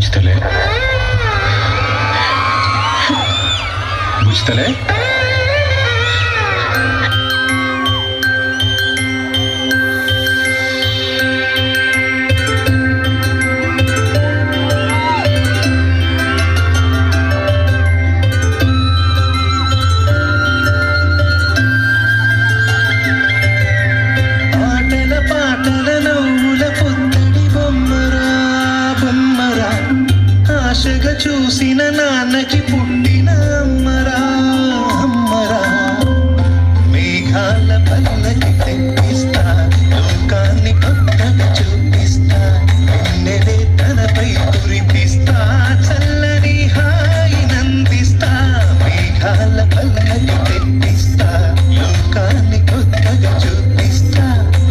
বুঝতলে বুঝতলে ఆశగా చూసిన నాన్నకి పుట్టిన అమ్మరా అమ్మరా మేఘాల పల్లకి తెప్పిస్తా లోకాన్ని కొత్తగా చూపిస్తా వెన్నెలే తనపై కురిపిస్తా చల్లని హాయి నందిస్తా మేఘాల పల్లకి తెప్పిస్తా లోకాన్ని కొత్తగా చూపిస్తా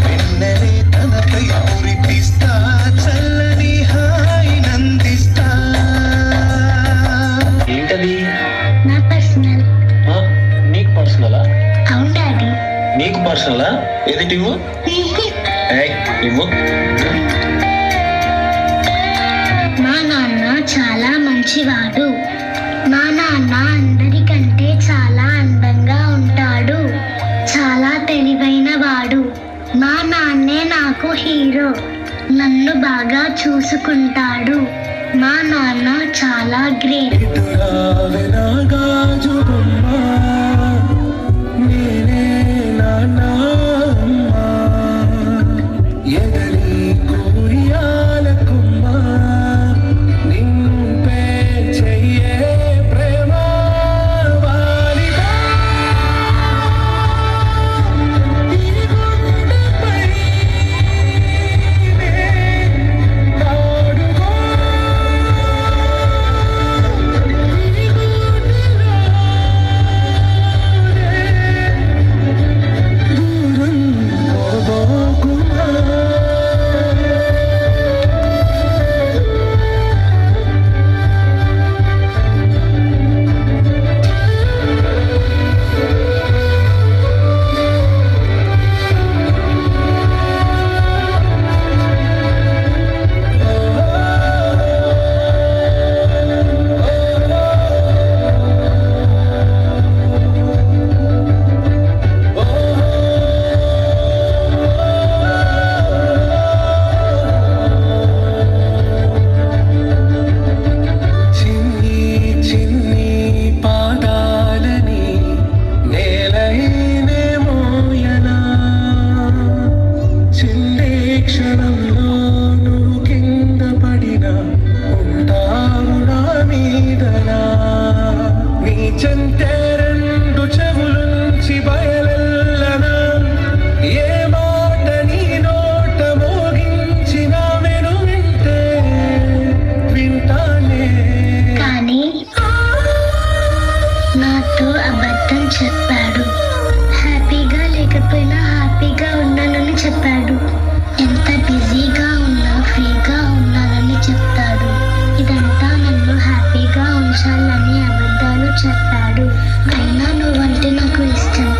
వెన్నెలే తనపై కురిపిస్తా చల్లని హాయి నందిస్తా. ఏంటది? నా పర్సనల్. నీకు పర్సనలా? అవును డాడీ. నీకు పర్సనలా? ఏది ఇవ్వు ఇవ్వు. మా నాన్న చాలా మంచివాడు. మా నాన్న అందరికంటే చాలా అందంగా ఉంటాడు. చాలా తెలివైన వాడు. మా నాన్నే నాకు హీరో. నన్ను బాగా చూసుకుంటాడు. మా నాన్న చాలా గ్రేట్. నాతో అబద్ధం చెప్పాడు. హ్యాపీగా లేకపోయినా హ్యాపీగా ఉన్నానని చెప్పాడు. ఎంత బిజీగా ఉన్నా ఫ్రీగా ఉన్నానని చెప్తాడు. ఇదంతా నన్ను హ్యాపీగా ఉంచాలని అబద్ధాలు చెప్పాడు. అయినా నువ్వంటే నాకు ఇష్టం.